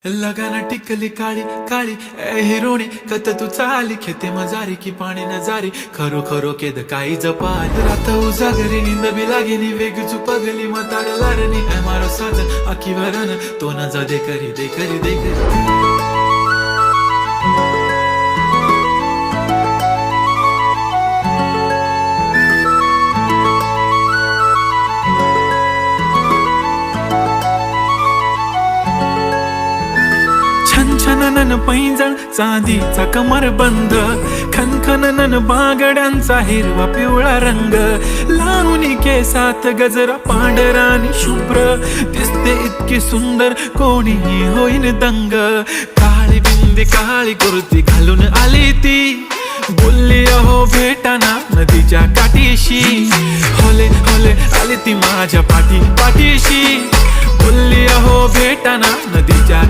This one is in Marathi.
लगाना टिकली काळी काळी ए हिरोणी कत तू चाली खेते मजारी की पाणी नजारी खरो खरो केद काही जपाल रात उजागरी निंद बी लागेनी वेग चुपगली मतार लारणी ए मारो साजन आखी वरन तो न जा दे करी दे करी दे करी छनछनन पैंजण चांदीचा कमर बंद खनखनन बागड्यांचा हिरवा पिवळा रंग लावणी केसात गजरा पांढरा आणि शुभ्र दिसते इतकी सुंदर कोणीही होईन दंग काळी बिंदी काळी कुर्ती घालून आली ती बोलली अहो भेटाना नदीच्या काठीशी होले होले आली ती माझ्या पाठीशी बोलली अहो भेटाना नदीच्या